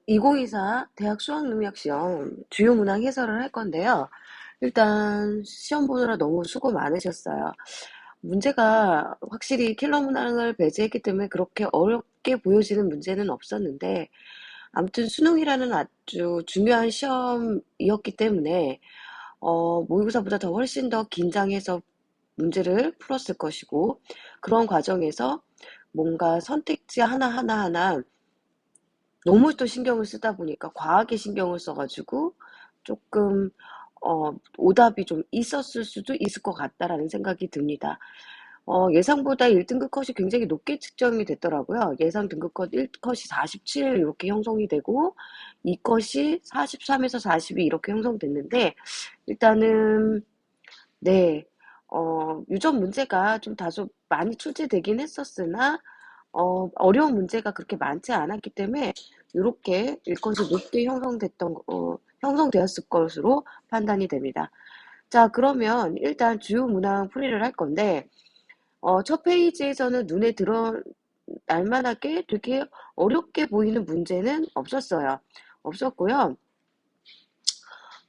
2024 대학 수학능력시험 주요 문항 해설을 할 건데요. 일단 시험 보느라 너무 수고 많으셨어요. 문제가 확실히 킬러 문항을 배제했기 때문에 그렇게 어렵게 보여지는 문제는 없었는데, 아무튼 수능이라는 아주 중요한 시험이었기 때문에 모의고사보다 더 훨씬 더 긴장해서 문제를 풀었을 것이고, 그런 과정에서 뭔가 선택지 하나하나 너무 또 신경을 쓰다 보니까 과하게 신경을 써가지고 조금 오답이 좀 있었을 수도 있을 것 같다라는 생각이 듭니다. 예상보다 1등급 컷이 굉장히 높게 측정이 됐더라고요. 예상 등급 컷 1컷이 47 이렇게 형성이 되고 2컷이 43에서 42 이렇게 형성됐는데, 일단은 네, 유전 문제가 좀 다소 많이 출제되긴 했었으나 어려운 문제가 그렇게 많지 않았기 때문에 이렇게 일것이 높게 형성되었을 것으로 판단이 됩니다. 자, 그러면 일단 주요 문항 풀이를 할 건데, 첫 페이지에서는 눈에 들어날 만하게 되게 어렵게 보이는 문제는 없었고요.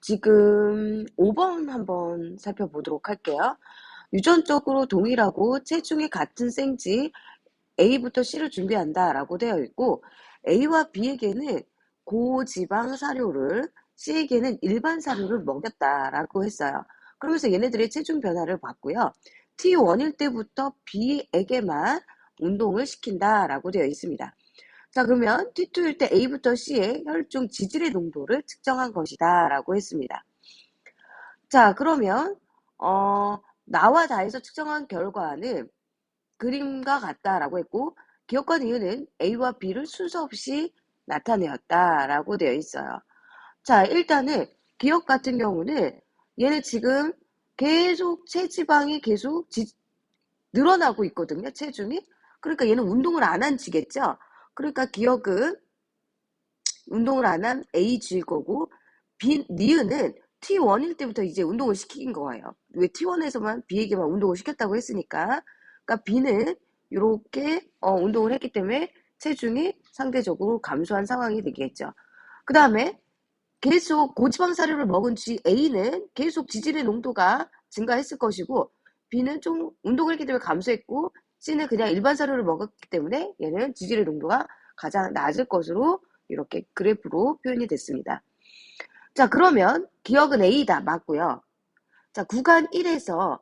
지금 5번 한번 살펴보도록 할게요. 유전적으로 동일하고 체중이 같은 생지 A부터 C를 준비한다라고 되어 있고, A와 B에게는 고지방 사료를, C에게는 일반 사료를 먹였다라고 했어요. 그러면서 얘네들의 체중 변화를 봤고요. T1일 때부터 B에게만 운동을 시킨다라고 되어 있습니다. 자, 그러면 T2일 때 A부터 C의 혈중 지질의 농도를 측정한 것이다 라고 했습니다. 자, 그러면 나와 다에서 측정한 결과는 그림과 같다라고 했고, 기억과 니은은 A와 B를 순서 없이 나타내었다라고 되어 있어요. 자, 일단은 기억 같은 경우는 얘는 지금 계속 체지방이 계속 늘어나고 있거든요. 체중이. 그러니까 얘는 운동을 안 한 지겠죠. 그러니까 기억은 운동을 안 한 Ag일 거고, 니은은 T1일 때부터 이제 운동을 시킨 거예요. 왜 T1에서만 B에게만 운동을 시켰다고 했으니까. 그러니까 B는 이렇게 운동을 했기 때문에 체중이 상대적으로 감소한 상황이 되겠죠. 그 다음에 계속 고지방 사료를 먹은 A는 계속 지질의 농도가 증가했을 것이고, B는 좀 운동을 했기 때문에 감소했고, C는 그냥 일반 사료를 먹었기 때문에 얘는 지질의 농도가 가장 낮을 것으로 이렇게 그래프로 표현이 됐습니다. 자, 그러면 기억은 A다. 맞고요. 자, 구간 1에서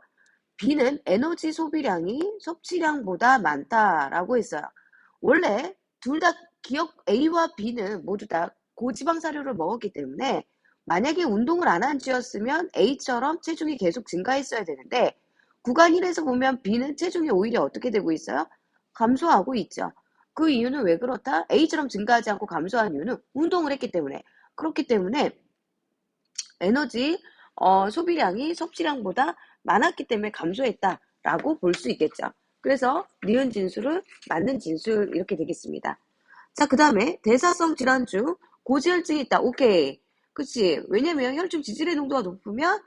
B는 에너지 소비량이 섭취량보다 많다라고 했어요. 원래 둘 다 기억 A와 B는 모두 다 고지방 사료를 먹었기 때문에 만약에 운동을 안 한 쥐였으면 A처럼 체중이 계속 증가했어야 되는데, 구간 1에서 보면 B는 체중이 오히려 어떻게 되고 있어요? 감소하고 있죠. 그 이유는 왜 그렇다? A처럼 증가하지 않고 감소한 이유는 운동을 했기 때문에. 그렇기 때문에 에너지 소비량이 섭취량보다 많았기 때문에 감소했다라고 볼 수 있겠죠. 그래서 니은 진술은 맞는 진술 이렇게 되겠습니다. 자, 그 다음에 대사성 질환 중 고지혈증이 있다. 오케이. 그치. 왜냐면 혈중 지질의 농도가 높으면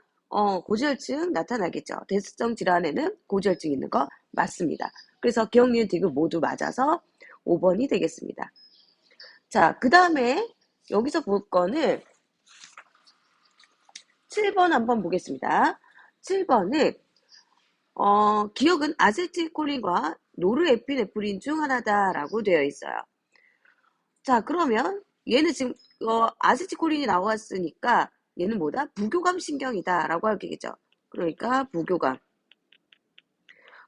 고지혈증 나타나겠죠. 대사성 질환에는 고지혈증 있는 거 맞습니다. 그래서 기억, 니은, 디귿 모두 맞아서 5번이 되겠습니다. 자, 그 다음에 여기서 볼 거는 7번 한번 보겠습니다. 7번은 기억은 아세틸콜린과 노르에피네프린 중 하나다라고 되어 있어요. 자, 그러면 얘는 지금 아세틸콜린이 나왔으니까 얘는 뭐다? 부교감 신경이다라고 하겠죠. 그러니까 부교감.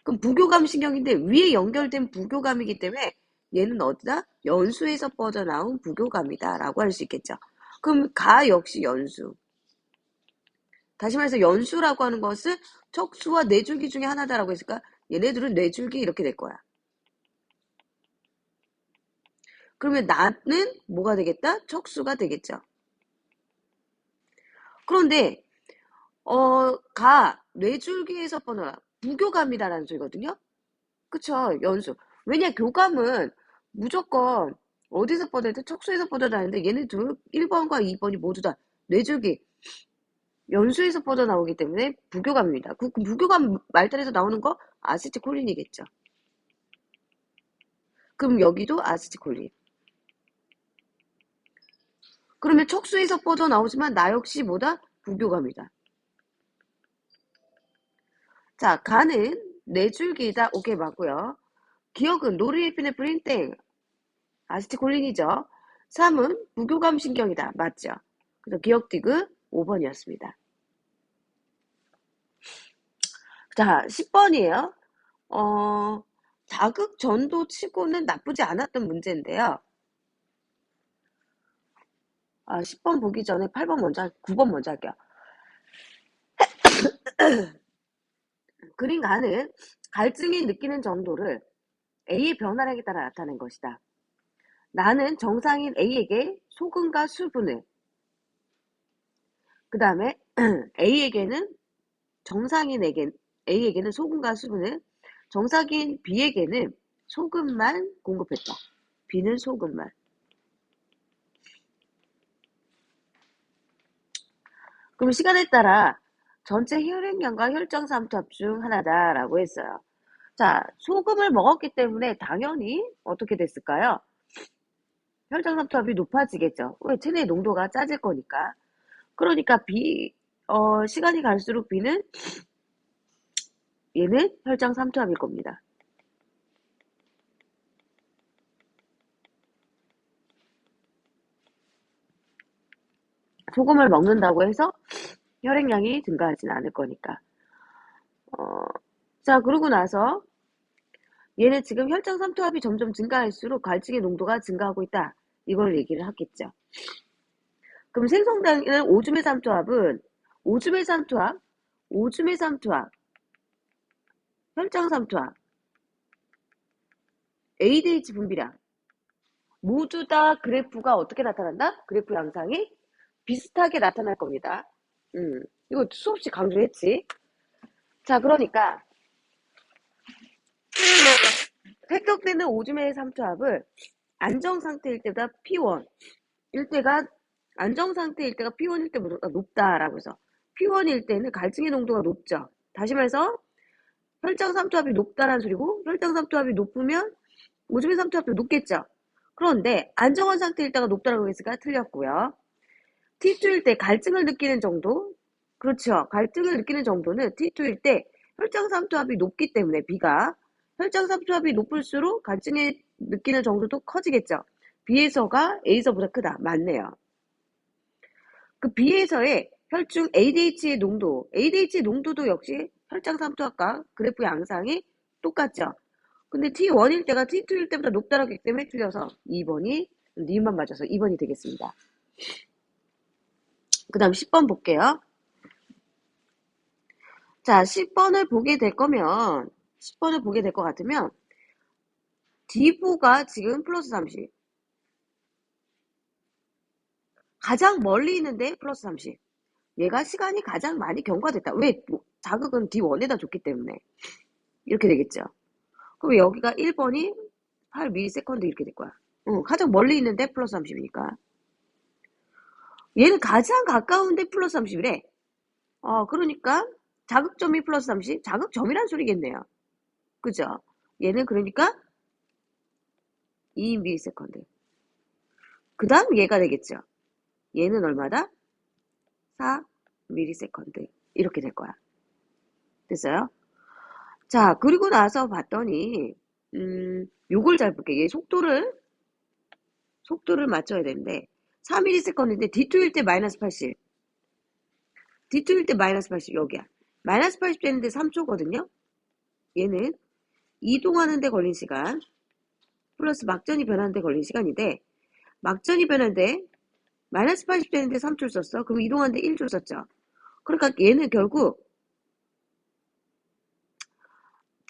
그럼 부교감 신경인데 위에 연결된 부교감이기 때문에 얘는 어디다? 연수에서 뻗어나온 부교감이다라고 할 수 있겠죠. 그럼 가 역시 연수. 다시 말해서 연수라고 하는 것은 척수와 뇌줄기 중에 하나다라고 했으니까 얘네들은 뇌줄기 이렇게 될 거야. 그러면 나는 뭐가 되겠다? 척수가 되겠죠. 그런데 뇌줄기에서 뻗어나 부교감이다라는 소리거든요. 그쵸? 연수. 왜냐, 교감은 무조건 어디서 뻗어야 척수에서 뻗어나는데 얘네들 1번과 2번이 모두 다 뇌줄기 연수에서 뻗어나오기 때문에 부교감입니다. 그 부교감 말단에서 나오는 거 아세틸콜린이겠죠. 그럼 여기도 아세틸콜린. 그러면 척수에서 뻗어나오지만 나 역시 뭐다? 부교감이다. 자, 가는 네 줄기이다. 오케이, 맞고요. 기억은 노르에피네프린 땡. 아세틸콜린이죠. 3은 부교감 신경이다. 맞죠? 그래서 기억 디귿 5번이었습니다. 자, 10번이에요. 자극 전도 치고는 나쁘지 않았던 문제인데요. 10번 보기 전에 8번 먼저, 9번 먼저 할게요. 그림 가는 갈증이 느끼는 정도를 A의 변화량에 따라 나타낸 것이다. 나는 정상인 A에게 소금과 수분을, 그 다음에 A에게는 정상인에게 A에게는 소금과 수분을, 정상인 B에게는 소금만 공급했다. B는 소금만. 그럼 시간에 따라 전체 혈액량과 혈장 삼투압 중 하나다라고 했어요. 자, 소금을 먹었기 때문에 당연히 어떻게 됐을까요? 혈장 삼투압이 높아지겠죠. 왜? 체내 농도가 짜질 거니까. 그러니까 시간이 갈수록 B는 얘는 혈장 삼투압일 겁니다. 소금을 먹는다고 해서 혈액량이 증가하진 않을 거니까. 자, 그러고 나서 얘는 지금 혈장 삼투압이 점점 증가할수록 갈증의 농도가 증가하고 있다. 이걸 얘기를 하겠죠. 그럼 생성되는 오줌의 삼투압은 오줌의 삼투압, 혈장 삼투압, ADH 분비량 모두 다 그래프가 어떻게 나타난다? 그래프 양상이 비슷하게 나타날 겁니다. 이거 수없이 강조했지. 자, 그러니까 획득되는 오줌의 삼투압을 안정상태일 때보다 P1일 때가 안정상태일 때가 P1일 때보다 높다라고 해서 P1일 때는 갈증의 농도가 높죠. 다시 말해서 혈장 삼투압이 높다라는 소리고 혈장 삼투압이 높으면 오줌의 삼투압도 높겠죠. 그런데 안정한 상태일 때가 높다라고 했으니까 틀렸고요. T2일 때 갈증을 느끼는 정도, 그렇죠. 갈증을 느끼는 정도는 T2일 때 혈장 삼투압이 높기 때문에 B가 혈장 삼투압이 높을수록 갈증을 느끼는 정도도 커지겠죠. B에서가 A서보다 크다. 맞네요. 그 B에서의 혈중 ADH의 농도도 역시 혈장 삼투압과 그래프 양상이 똑같죠. 근데 T1일 때가 T2일 때보다 높다라고 했기 때문에 틀려서 2번이 니은만 맞아서 2번이 되겠습니다. 그 다음 10번 볼게요. 자, 10번을 보게 될 것 같으면 D부가 지금 플러스 30. 가장 멀리 있는데 플러스 30. 얘가 시간이 가장 많이 경과됐다. 왜? 자극은 D1에다 줬기 때문에. 이렇게 되겠죠. 그럼 여기가 1번이 8ms 이렇게 될 거야. 가장 멀리 있는데 플러스 30이니까. 얘는 가장 가까운데 플러스 30이래. 그러니까 자극점이 플러스 30, 자극점이란 소리겠네요. 그죠? 얘는 그러니까 2ms. 그 다음 얘가 되겠죠. 얘는 얼마다? 4ms. 이렇게 될 거야. 됐어요? 자, 그리고 나서 봤더니 요걸 잘 볼게요. 얘 속도를 맞춰야 되는데 4ms인데 D2일 때 마이너스 80. D2일 때 마이너스 80 여기야. 마이너스 80 되는데 3초거든요. 얘는 이동하는 데 걸린 시간 플러스 막전이 변하는 데 걸린 시간인데 막전이 변하는데 마이너스 80 되는데 3초를 썼어. 그럼 이동하는데 1초 썼죠. 그러니까 얘는 결국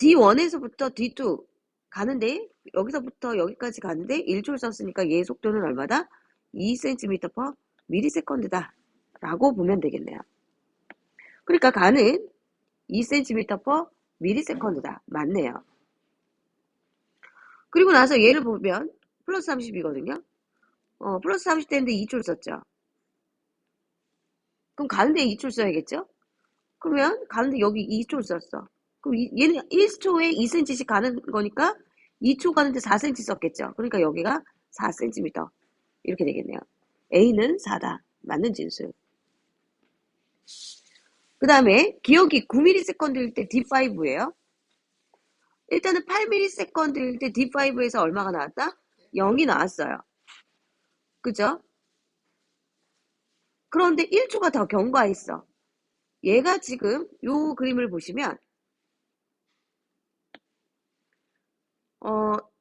D1에서부터 D2 가는데 여기서부터 여기까지 가는데 1초를 썼으니까 얘 속도는 얼마다? 2cm/ms다 라고 보면 되겠네요. 그러니까 가는 2cm/ms다. 맞네요. 그리고 나서 얘를 보면 플러스 30이거든요. 플러스 30 되는데 2초를 썼죠. 그럼 가는데 2초를 써야겠죠? 그러면 가는데 여기 2초를 썼어. 그럼 얘는 1초에 2cm씩 가는 거니까 2초 가는데 4cm 썼겠죠. 그러니까 여기가 4cm 이렇게 되겠네요. A는 4다. 맞는 진수. 그 다음에 기억이 9ms일 때 D5예요. 일단은 8ms일 때 D5에서 얼마가 나왔다? 0이 나왔어요. 그죠? 그런데 1초가 더 경과했어. 얘가 지금 요 그림을 보시면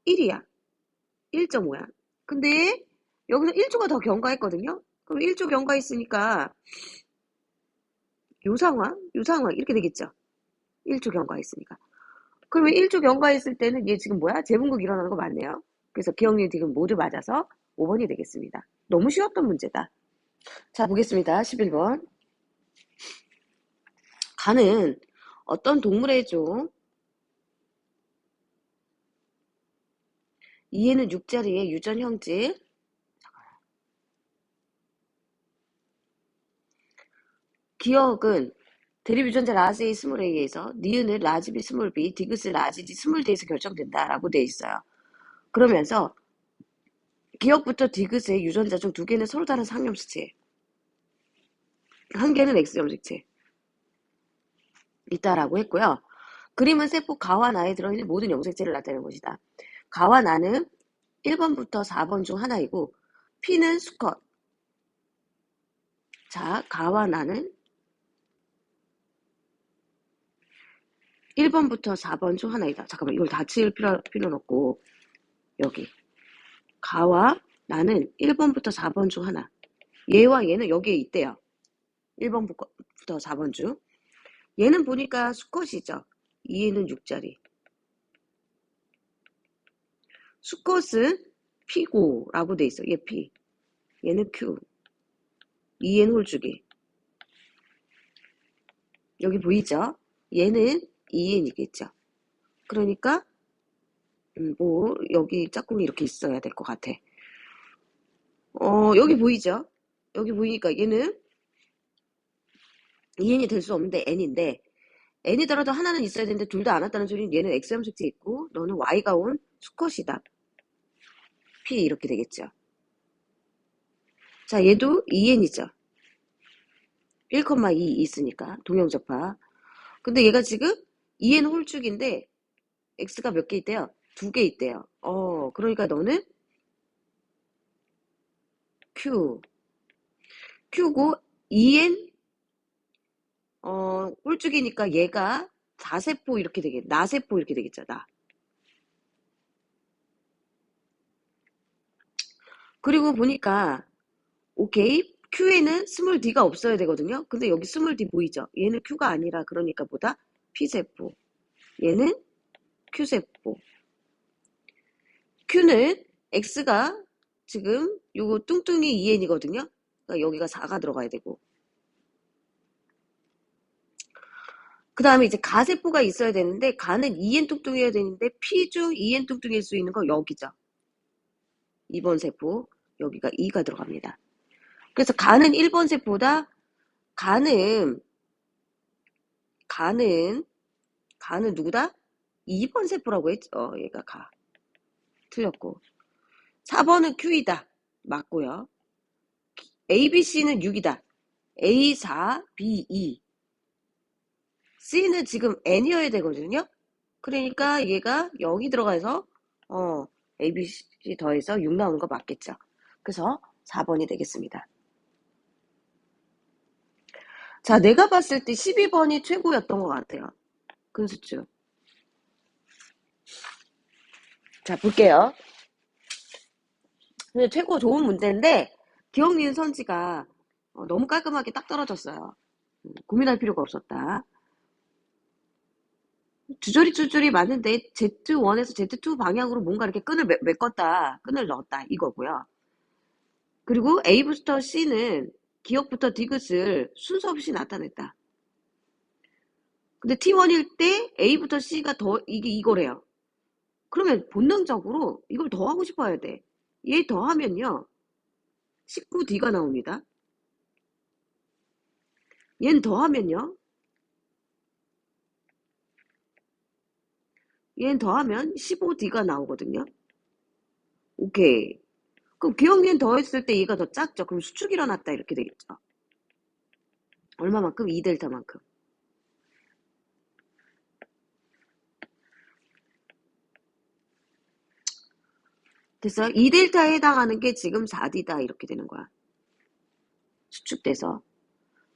1이야. 1.5야. 근데 여기서 1초가 더 경과했거든요. 그럼 1초 경과했으니까 요 상황 이렇게 되겠죠. 1초 경과했으니까. 그러면 1초 경과했을 때는 얘 지금 뭐야? 재분극 일어나는 거 맞네요. 그래서 기억력 지금 모두 맞아서 5번이 되겠습니다. 너무 쉬웠던 문제다. 자, 보겠습니다. 11번. 가는 어떤 동물의 종, 이에는 6자리의 유전 형질, 기억은 대립유전자 라지 A 스몰 A에서 니은은 라지 B 스몰 B, 디귿은 라지 D 스몰 D에서 결정된다라고 돼 있어요. 그러면서 기억부터 디귿의 유전자 중 2개는 서로 다른 상염수체, 1개는 X염색체 있다라고 했고요. 그림은 세포 가와 나에 들어있는 모든 염색체를 나타내는 것이다. 가와 나는 1번부터 4번 중 하나이고 P는 수컷. 자, 가와 나는 1번부터 4번 중 하나이다. 잠깐만, 이걸 다 칠 필요는 없고 여기 가와 나는 1번부터 4번 중 하나. 얘와 얘는 여기에 있대요. 1번부터 4번 중. 얘는 보니까 수컷이죠. 얘는 6자리. 수컷은 P고라고 돼 있어. 얘 P. 얘는 Q. EN 홀쭉이. 여기 보이죠? 얘는 EN이겠죠. 그러니까 뭐 여기 짝꿍이 이렇게 있어야 될 것 같아. 여기 보이죠? 여기 보이니까 얘는 EN이 될 수 없는데 N인데 N이더라도 하나는 있어야 되는데 둘 다 안 왔다는 소리는 얘는 X염색체 있고 너는 Y가 온 수컷이다. P 이렇게 되겠죠. 자, 얘도 EN이죠. 1,2 있으니까 동형적파. 근데 얘가 지금 EN 홀쭉인데 X가 몇 개 있대요? 2개 있대요. 그러니까 너는 Q. Q고 EN 홀쭉이니까 얘가 다세포 이렇게 되겠, 나세포 이렇게 되겠죠. 나. 그리고 보니까 오케이. Q에는 스몰 D가 없어야 되거든요. 근데 여기 스몰 D 보이죠? 얘는 Q가 아니라 그러니까 뭐다? P세포. 얘는 Q세포. Q는 X가 지금 요거 뚱뚱이 EN이거든요. 그러니까 여기가 4가 들어가야 되고. 그 다음에 이제 가세포가 있어야 되는데 가는 EN 뚱뚱이어야 되는데 P 중 EN 뚱뚱일 수 있는 거 여기죠. 2번 세포. 여기가 2가 들어갑니다. 그래서 가는 1번 세포보다 가는 누구다? 2번 세포라고 했죠. 얘가 가. 틀렸고. 4번은 Q이다. 맞고요. A, B, C는 6이다. A, 4, B, 2. C는 지금 N이어야 되거든요. 그러니까 얘가 0이 들어가서 A, B, C 더해서 6 나오는 거 맞겠죠. 그래서 4번이 되겠습니다. 자, 내가 봤을 때 12번이 최고였던 것 같아요. 근수축. 자, 볼게요. 근데 최고 좋은 문제인데 기억 니은 선지가 너무 깔끔하게 딱 떨어졌어요. 고민할 필요가 없었다. 주저리 맞는데 Z1에서 Z2 방향으로 뭔가 이렇게 끈을 메꿨다. 끈을 넣었다. 이거고요. 그리고 A부터 C는 기억부터 디귿을 순서 없이 나타냈다. 근데 T1일 때 A부터 C가 이게 이거래요. 그러면 본능적으로 이걸 더하고 싶어야 돼. 얘 더하면요. 19D가 나옵니다. 얘는 더하면요. 얘는 더하면 15D가 나오거든요. 오케이. 그럼 기억니은 더했을 때 얘가 더 작죠. 그럼 수축이 일어났다 이렇게 되겠죠. 얼마만큼? 2델타만큼. 됐어요? 2델타에 해당하는 게 지금 4D다 이렇게 되는 거야. 수축돼서.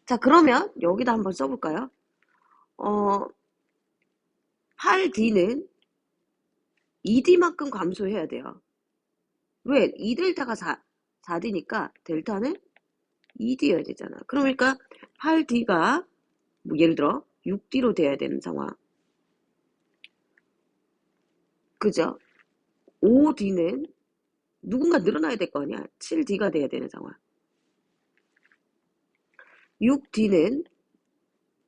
자, 그러면 여기다 한번 써볼까요? 8D는 2D만큼 감소해야 돼요. 왜? 2델타가 4D니까 델타는 2D여야 되잖아. 그러니까 8D가 뭐 예를 들어 6D로 돼야 되는 상황. 그죠? 5D는 누군가 늘어나야 될 거 아니야. 7D가 돼야 되는 상황. 6D는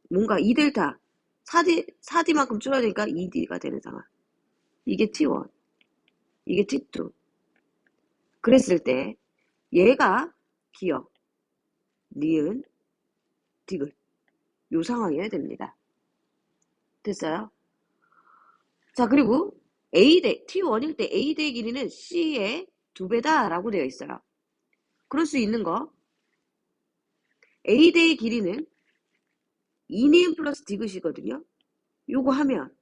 뭔가 2델타 4D만큼 줄어야 되니까 2D가 되는 상황. 이게 T1, 이게 T2. 그랬을 때 얘가 기억, 니은, 디귿 요 상황이어야 됩니다. 됐어요? 자, 그리고 T1일 때 A대의 길이는 C의 2배다 라고 되어 있어요. 그럴 수 있는 거 A대의 길이는 2니은 플러스 디귿이거든요. 요거 하면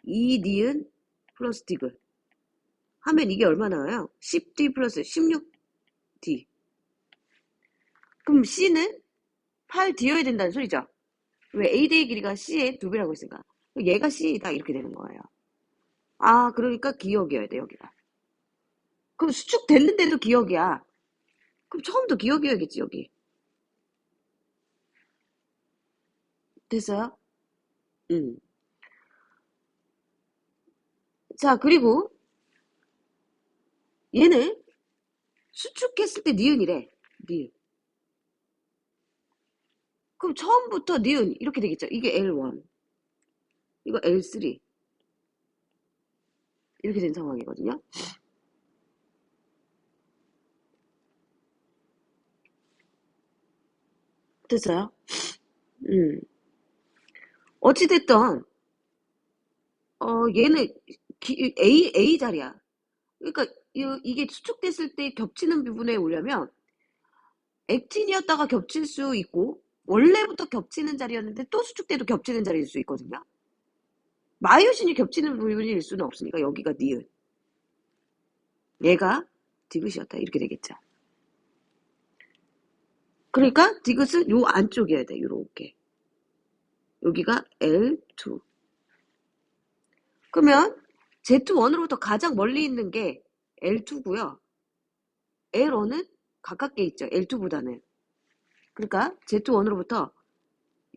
2니은 플러스 디귿 하면 이게 얼마 나와요? 10D 플러스 16D. 그럼 C는 8D여야 된다는 소리죠. 왜? A대의 길이가 C의 2배라고 했으니까. 얘가 C다 이렇게 되는 거예요. 아, 그러니까 기억이어야 돼 여기가. 그럼 수축 됐는데도 기억이야. 그럼 처음부터 기억이어야겠지 여기. 됐어요? 자, 그리고 얘는 수축했을 때 니은이래. 니은. 그럼 처음부터 니은 이렇게 되겠죠. 이게 L1. 이거 L3. 이렇게 된 상황이거든요. 됐어요? 어찌됐든 얘는 A 자리야. 그러니까 이게 수축됐을 때 겹치는 부분에 오려면 액틴이었다가 겹칠 수 있고 원래부터 겹치는 자리였는데 또 수축돼도 겹치는 자리일 수 있거든요. 마이오신이 겹치는 부분일 수는 없으니까 여기가 니은. 얘가 디귿이었다 이렇게 되겠죠. 그러니까 디귿은 요 안쪽이어야 돼. 요렇게. 여기가 L2. 그러면 Z1으로부터 가장 멀리 있는 게 L2고요. L1은 가깝게 있죠. L2보다는. 그러니까 Z1으로부터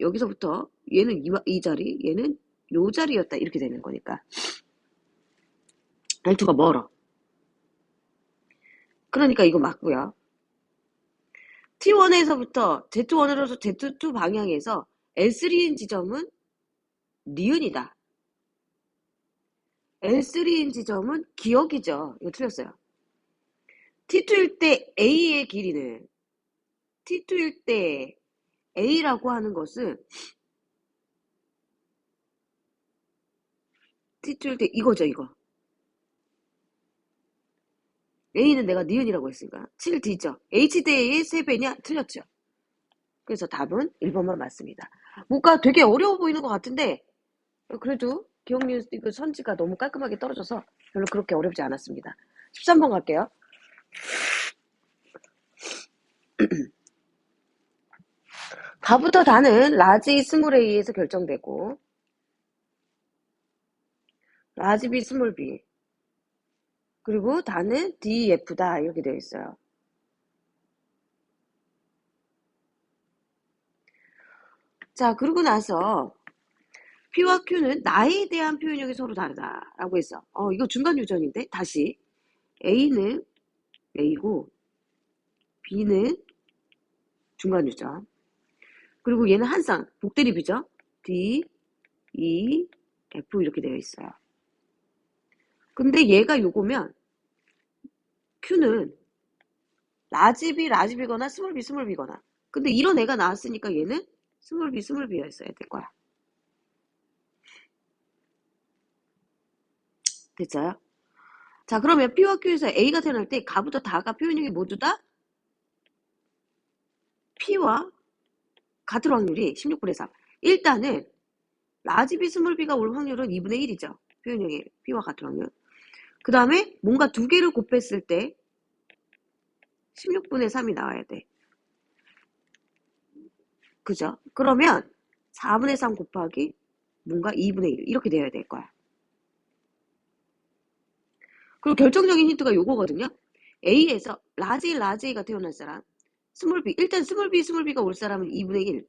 여기서부터 얘는 이 자리, 얘는 요 자리였다. 이렇게 되는 거니까. L2가 멀어. 그러니까 이거 맞고요. T1에서부터 Z1으로서 Z2 방향에서 L3인 지점은 니은이다. L3인 지점은 기억이죠. 이거 틀렸어요. T2일 때 A의 길이는 T2일 때 A라고 하는 것은 T2일 때 이거죠, 이거. A는 내가 니은이라고 했으니까 7D죠. H대의 3배냐? 틀렸죠. 그래서 답은 1번만 맞습니다. 뭔가 되게 어려워 보이는 것 같은데 그래도 기억력 이거 선지가 너무 깔끔하게 떨어져서 별로 그렇게 어렵지 않았습니다. 13번 갈게요. 다부터 다는 라지 스몰 A에서 결정되고 라지 B 스몰 B 그리고 다는 D, F다 이렇게 되어 있어요. 자, 그러고 나서 P와 Q는 나에 대한 표현력이 서로 다르다라고 했어. 이거 중간 유전인데 다시 A는 A고 B는 중간 유전. 그리고 얘는 한 쌍 복대립이죠. D, E, F 이렇게 되어 있어요. 근데 얘가 요거면 Q는 라지비거나 스몰비거나. 근데 이런 애가 나왔으니까 얘는 스몰비였어야 될 거야. 됐어요? 자, 그러면 P와 Q에서 A가 태어날 때 가부터 다가 표현형이 모두 다 P와 같을 확률이 16분의 3. 일단은 라지 B 스몰 B가 올 확률은 2분의 1이죠. 표현형이 P와 같을 확률. 그 다음에 뭔가 두 개를 곱했을 때 16분의 3이 나와야 돼. 그죠? 그러면 4분의 3 곱하기 뭔가 2분의 1 이렇게 되어야 될 거야. 그리고 결정적인 힌트가 요거거든요. A에서 라지 A가 태어날 사람, 스몰 B, 일단 스몰 B가 올 사람은 2분의 1.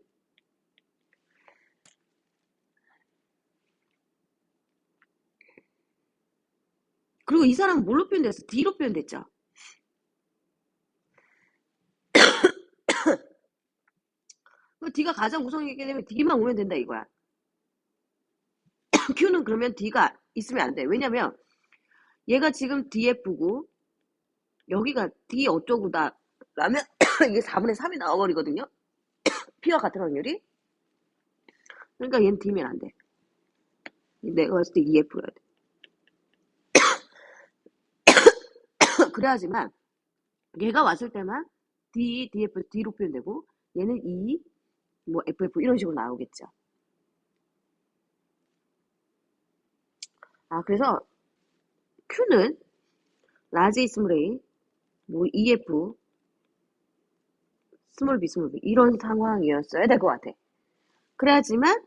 그리고 이 사람은 뭘로 표현됐어? D로 표현됐죠. D가 가장 우선이기 때문에 D만 오면 된다 이거야. Q는 그러면 D가 있으면 안 돼. 왜냐면 얘가 지금 DF고 여기가 D 어쩌고다 라면 이게 4분의 3이 나와버리거든요. P와 같은 확률이. 그러니까 얘는 D면 안 돼. 내가 봤을 때 EF여야 돼. 그래야지만 얘가 왔을 때만 D, DF, D로 표현되고 얘는 E, 뭐 FF 이런 식으로 나오겠죠. 아, 그래서 Q는 라지 스몰 A, 뭐 EF, 스몰 B 이런 상황이었어야 될 것 같아. 그래야지만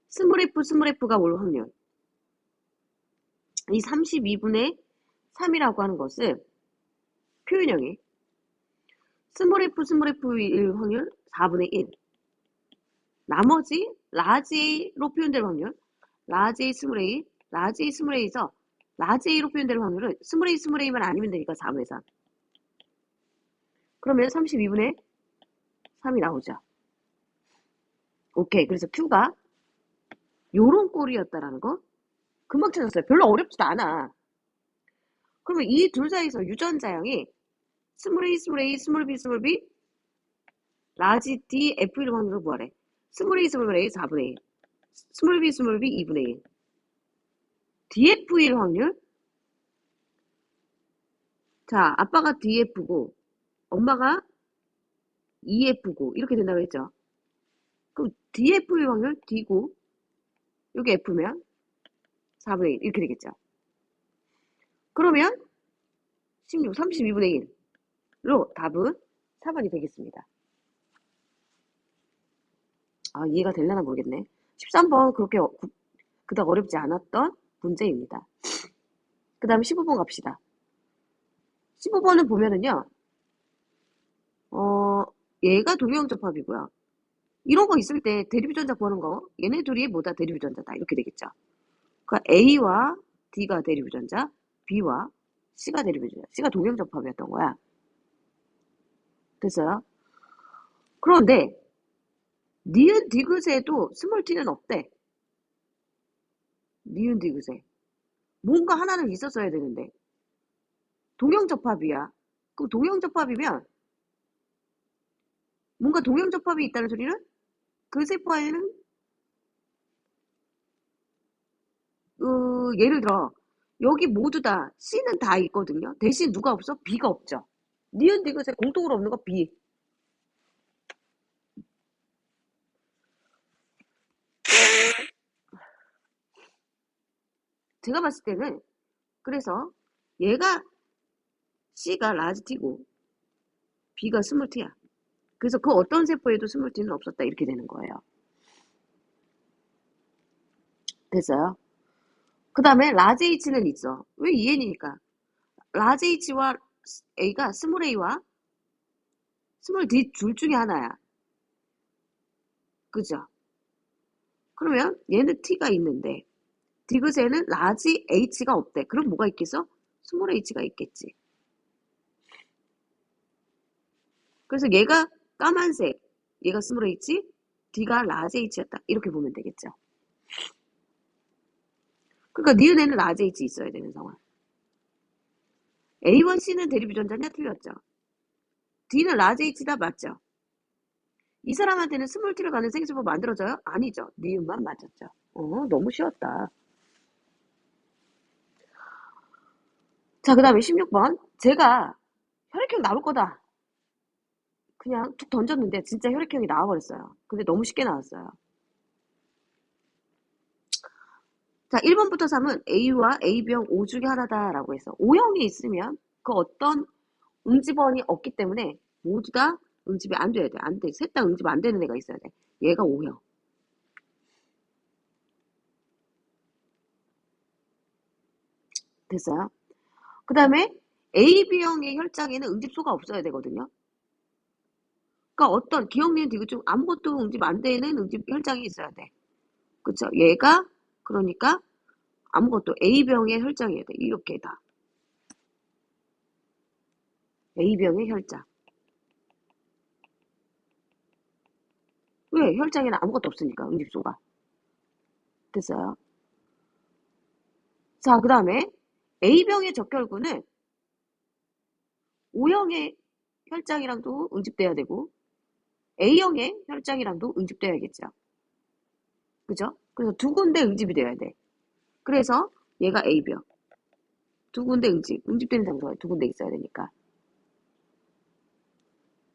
스몰 F가 올 확률. 이 32분의 3이라고 하는 것은 표현형이 스몰 F일 확률 4분의 1. 나머지 라지 A로 표현될 확률, 라지 A 스몰 A, 라지 A 스몰 A에서 라지 A로 표현될 확률은 스몰 A만 아니면 되니까 4분의 3. 그러면 32분의 3이 나오죠. 오케이. 그래서 Q가 요런 꼴이었다라는 거 금방 찾았어요. 별로 어렵지도 않아. 그러면 이 둘 사이에서 유전자형이 스몰 A, 스몰 B, 라지 D, F1 확률을 구하래. 스몰 A, 4분의 1. 스몰 B, 2분의 1. DF1 확률? 자, 아빠가 DF고, 엄마가 EF고, 이렇게 된다고 했죠. 그럼 DF1 확률 D고, 여기 F면 4분의 1. 이렇게 되겠죠. 그러면 32분의 1로 답은 4번이 되겠습니다. 아, 이해가 되려나 모르겠네. 13번 그렇게 그닥 어렵지 않았던 문제입니다. 그 다음에 15번 갑시다. 15번은 보면은요, 얘가 동형접합이고요. 이런 거 있을 때 대립유전자 구하는 거, 얘네 둘이 뭐다 대립유전자다. 이렇게 되겠죠. 그러니까 A와 D가 대립유전자, B와 C가 대립유전자. C가 동형접합이었던 거야. 됐어요? 그런데 니은 디귿에도 스몰 t는 없대. 니은 디귿에. 뭔가 하나는 있었어야 되는데. 동형접합이야. 그럼 동형접합이면 뭔가 동형접합이 있다는 소리는 그 세포 안에는 예를 들어 여기 모두 다 C는 다 있거든요. 대신 누가 없어? B가 없죠. 니은 디귿에 공통으로 없는 거 B. 제가 봤을 때는 그래서 얘가 C가 라지 T고 B가 스몰 T야. 그래서 그 어떤 세포에도 스몰 T는 없었다 이렇게 되는 거예요. 됐어요? 그 다음에 라지 H는 있어. 왜 EN이니까. 라지 H와 A가 스몰 A와 스몰 D 둘 중에 하나야. 그죠? 그러면 얘는 T가 있는데 디귿에는 라지 H가 없대. 그럼 뭐가 있겠어? 스몰 H가 있겠지. 그래서 얘가 까만색, 얘가 스몰 H, D가 라지 H였다. 이렇게 보면 되겠죠. 그러니까 니은에는 라지 H 있어야 되는 상황. A1, C는 대립유전자냐? 틀렸죠. D는 라지 H다? 맞죠. 이 사람한테는 스몰 T를 가는 생세포 만들어져요? 아니죠. 니은만 맞았죠. 너무 쉬웠다. 자, 그 다음에 16번. 제가 혈액형 나올 거다. 그냥 툭 던졌는데 진짜 혈액형이 나와버렸어요. 근데 너무 쉽게 나왔어요. 자, 1번부터 3은 A와 AB형 O 중에 하나다라고 해서 O형이 있으면 그 어떤 응집원이 없기 때문에 모두 다 응집이 안 돼야 돼. 안 돼. 셋 다 응집 안 되는 애가 있어야 돼. 얘가 O형. 됐어요? 그 다음에 AB형의 혈장에는 응집소가 없어야 되거든요. 그러니까 어떤 기억니은 디귿 중 아무것도 응집 안 되는 응집 혈장이 있어야 돼. 그쵸? 얘가 그러니까 아무것도 A병의 혈장이어야 돼. 이렇게 다. A병의 혈장. 왜? 혈장에는 아무것도 없으니까 응집소가. 됐어요? 자, 그 다음에 A병의 적혈구는 O형의 혈장이랑도 응집돼야 되고 A형의 혈장이랑도 응집돼야겠죠. 그죠? 그래서 두 군데 응집이 돼야 돼. 그래서 얘가 A병. 두 군데 응집되는 장소가 두 군데 있어야 되니까.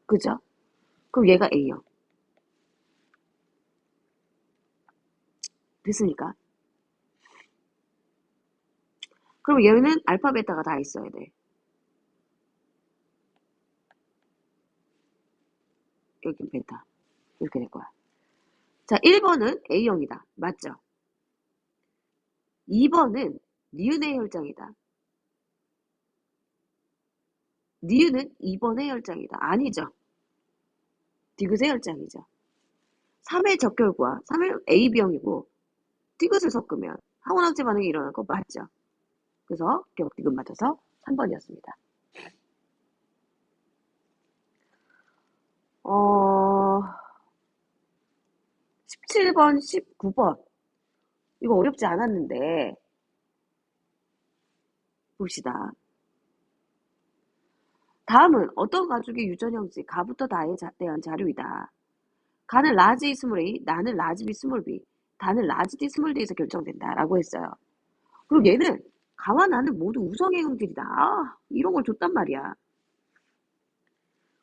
그죠? 그럼 얘가 A형. 됐으니까. 그럼 얘는 알파, 베타가 다 있어야 돼. 여긴 베타. 이렇게 될 거야. 자, 1번은 A형이다. 맞죠? 2번은 니은의 혈장이다. 니은은 2번의 혈장이다. 아니죠. 디귿의 혈장이죠. 3의 적혈구와 3의 AB형이고 디귿을 섞으면 항원항체 반응이 일어날 거 맞죠? 그래서 격디귿 맞아서 3번이었습니다. 17번, 19번. 이거 어렵지 않았는데 봅시다. 다음은 어떤 가족의 유전 형식 가부터 다에 대한 자료이다. 가는 라지 E 스몰 A, 나는 라지 B 스몰 B, 다는 라지 D 스몰 D에서 결정된다 라고 했어요. 그리고 얘는 가와 나는 모두 우성의 형질이다. 아, 이런 걸 줬단 말이야.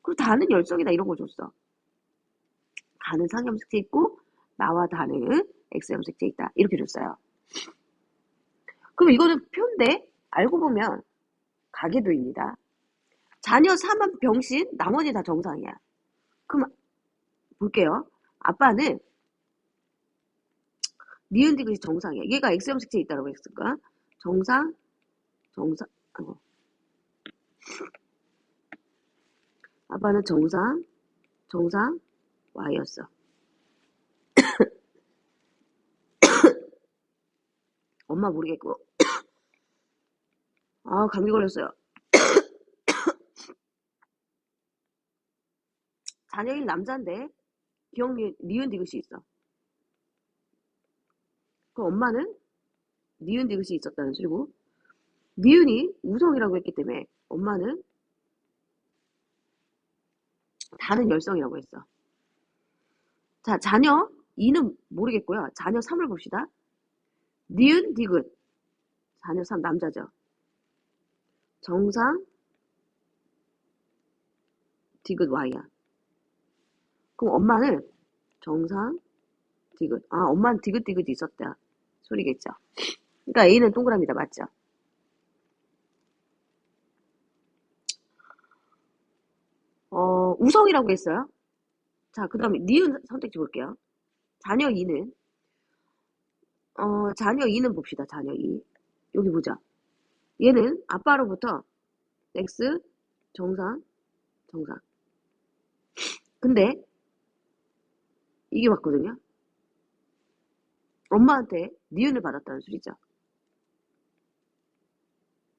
그리고 다는 열성이다 이런 걸 줬어. 가는 상염색체 있고 나와 다는 X염색체 있다. 이렇게 줬어요. 그럼 이거는 표인데 알고 보면 가계도입니다. 자녀 3은 병신, 나머지 다 정상이야. 그럼 볼게요. 아빠는 니은 디귿이 정상이야. 얘가 X형식체 있다고 했을까? 정상, 정상, 아이고. 아빠는 정상, 정상, Y였어. 엄마 모르겠고. 아, 감기 걸렸어요. 자녀인 남자인데 기억 니은 디귿이 있어. 그럼 엄마는 니은 디귿이 있었다는 소리고 니은이 우성이라고 했기 때문에 엄마는 다는 열성이라고 했어. 자, 자녀 2는 모르겠고요. 자녀 3을 봅시다. 니은 디귿. 자녀 3 남자죠. 정상 디귿 Y야. 그럼 엄마는 정상 디귿. 아, 엄마는 디귿 디귿이 있었다 소리겠죠. 그러니까 A는 동그라미다. 맞죠? 우성이라고 했어요. 자, 그 다음에 니은 선택지 볼게요. 자녀 2는 자녀 2는 봅시다. 자녀 2. 여기 보자. 얘는 아빠로부터 X 정상 정상. 근데 이게 맞거든요. 엄마한테 니은을 받았다는 소리죠.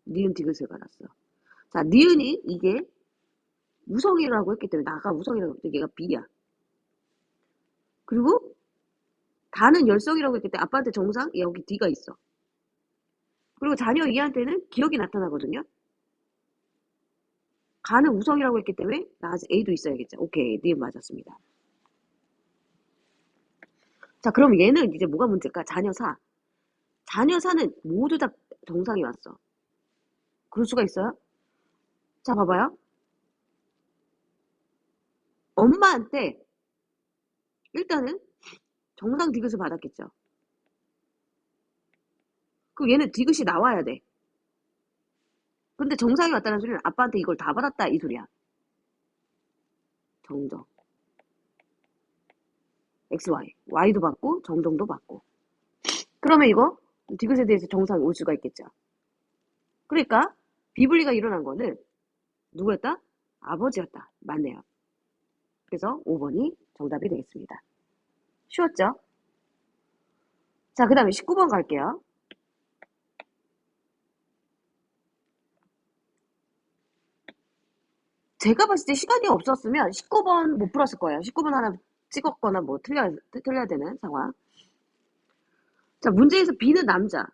니은 디귿을 받았어. 자, 니은이 이게 우성이라고 했기 때문에 나가 우성이라고 했기 때문에 얘가 B야. 그리고 다는 열성이라고 했기 때문에 아빠한테 정상 여기 D가 있어. 그리고 자녀 2한테는 기억이 나타나거든요. 가는 우성이라고 했기 때문에 나 A도 있어야겠죠. 오케이, 니은 맞았습니다. 자, 그럼 얘는 이제 뭐가 문제일까? 자녀 4. 자녀 4는 모두 다 정상이 왔어. 그럴 수가 있어요? 자, 봐봐요. 엄마한테 일단은 정상 디귿을 받았겠죠. 그럼 얘는 디귿이 나와야 돼. 근데 정상이 왔다는 소리는 아빠한테 이걸 다 받았다 이 소리야. 정정. XY. Y도 받고 정정도 받고. 그러면 이거 디귿에 대해서 정상이 올 수가 있겠죠. 그러니까 비분리가 일어난 거는 누구였다? 아버지였다. 맞네요. 그래서 5번이 정답이 되겠습니다. 쉬웠죠? 자, 그 다음에 19번 갈게요. 제가 봤을 때 시간이 없었으면 19번 못 풀었을 거예요. 19번 하나 찍었거나 뭐 틀려야 되는 상황. 자, 문제에서 B는 남자.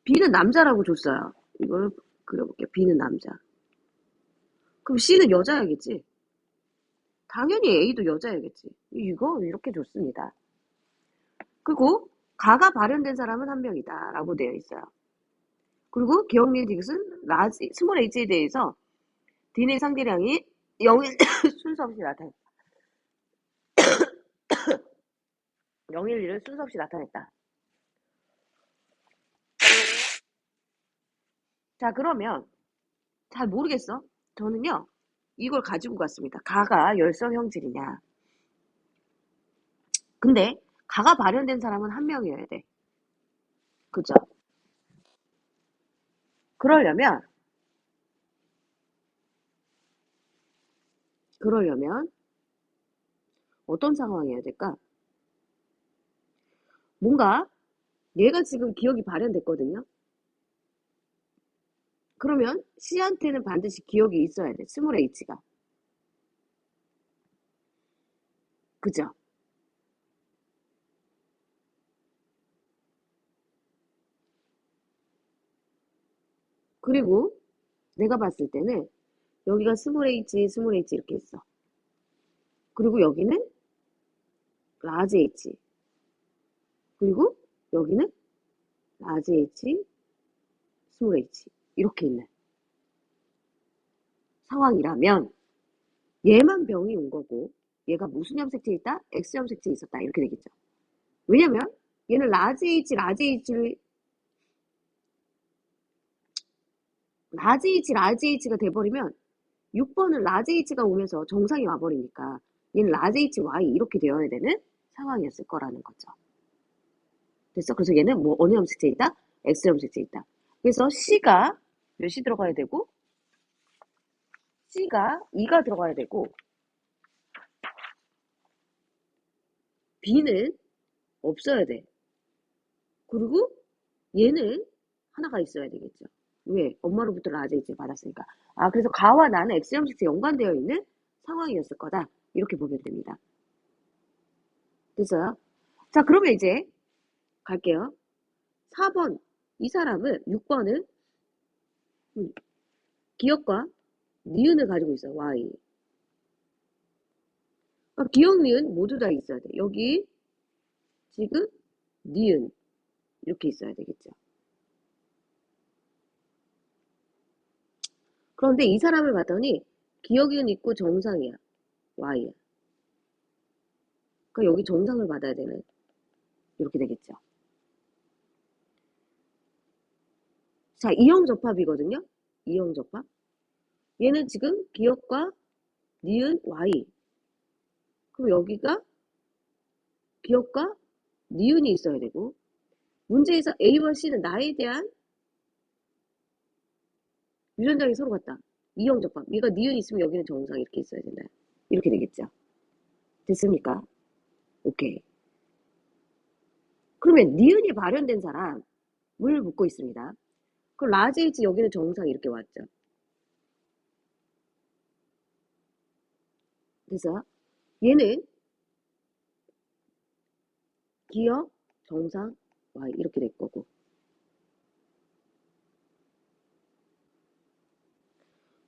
B는 남자라고 줬어요. 이걸 그려볼게요. B는 남자. 그럼 C는 여자야겠지? 당연히 A도 여자야겠지. 이거 이렇게 줬습니다. 그리고 가가 발현된 사람은 한 명이다 라고 되어 있어요. 그리고 기억니은 디귿은 스몰 h에 대해서 D의 상대량이 0일 순서 없이 나타냈다. 011을 순서 없이 나타냈다. 자, 그러면 잘 모르겠어. 저는요, 이걸 가지고 갔습니다. 가가 열성 형질이냐. 근데 가가 발현된 사람은 한 명이어야 돼. 그죠? 그러려면 어떤 상황이어야 될까? 뭔가 얘가 지금 기억이 발현됐거든요. 그러면 C한테는 반드시 기억이 있어야 돼. 스몰 h가. 그죠? 그리고 내가 봤을 때는 여기가 스몰 h 이렇게 있어. 그리고 여기는 라지 h. 그리고 여기는 라지 h, 스몰 h. 이렇게 있는 상황이라면 얘만 병이 온 거고 얘가 무슨 염색체에 있다? X 염색체에 있었다. 이렇게 되겠죠. 왜냐면 얘는 라지 H가 돼버리면 6번은 라지 H가 오면서 정상이 와버리니까 얘는 라지 H, Y 이렇게 되어야 되는 상황이었을 거라는 거죠. 됐어? 그래서 얘는 뭐 어느 염색체에 있다? X 염색체에 있다. 그래서 C가 몇이 들어가야 되고 C가 2가 들어가야 되고 B는 없어야 돼. 그리고 얘는 하나가 있어야 되겠죠. 왜? 엄마로부터 라지 H를 받았으니까. 아, 그래서 가와 나는 X 염색체 연관되어 있는 상황이었을 거다. 이렇게 보면 됩니다. 됐어요? 자, 그러면 이제 갈게요. 4번. 이 사람은 6번은 기억과 니은을 가지고 있어요. Y. 그러니까 기억, 니은 모두 다 있어야 돼. 여기 지금 니은 이렇게 있어야 되겠죠. 그런데 이 사람을 봤더니 기억은 있고 정상이야. Y야. 그러니까 여기 정상을 받아야 되는 이렇게 되겠죠. 자, 이형 접합이거든요. 이형 접합. 얘는 지금 기억과 니은 Y. 그럼 여기가 기억과 니은이 있어야 되고 문제에서 A와 C는 나에 대한 유전자가 서로 같다. 이형 접합. 얘가 니은 있으면 여기는 정상 이렇게 있어야 된다. 이렇게 되겠죠. 됐습니까? 오케이. 그러면 니은이 발현된 사람을 묻고 있습니다. 그럼 라지 H 여기는 정상 이렇게 왔죠. 그래서 얘는 기억, 정상, Y 이렇게 될 거고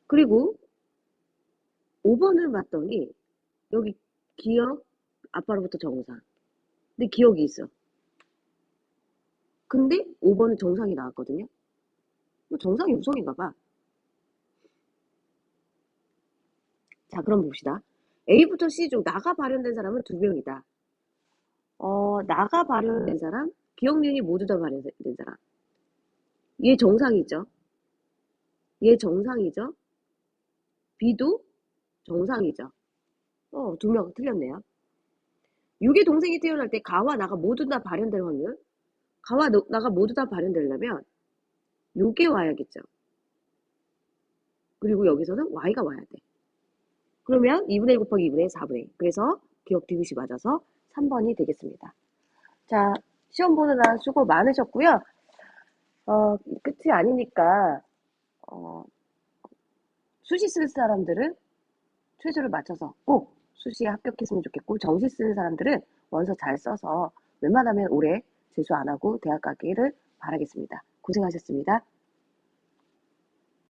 그리고 5번을 봤더니 여기 기억, 아빠로부터 정상 근데 기억이 있어. 근데 5번은 정상이 나왔거든요. 뭐 정상이 우성인가 봐. 자, 그럼 봅시다. A부터 C 중 나가 발현된 사람은 2명이다. 나가 발현된 사람, 기억력이 모두 다 발현된 사람. 얘 정상이죠. 얘 정상이죠. B도 정상이죠. 2명 틀렸네요. 6의 동생이 태어날 때 가와 나가 모두 다 발현될 확률. 가와 나가 모두 다 발현되려면 요게 와야겠죠. 그리고 여기서는 Y가 와야 돼. 그러면 2분의 1 곱하기 2분의 1, 4분의 1. 그래서 기억 디귿이 맞아서 3번이 되겠습니다. 자, 시험 보느라 수고 많으셨고요. 끝이 아니니까 수시 쓸 사람들은 최저를 맞춰서 꼭 수시에 합격했으면 좋겠고, 정시 쓰는 사람들은 원서 잘 써서 웬만하면 올해 재수 안 하고 대학 가기를 바라겠습니다. 고생하셨습니다.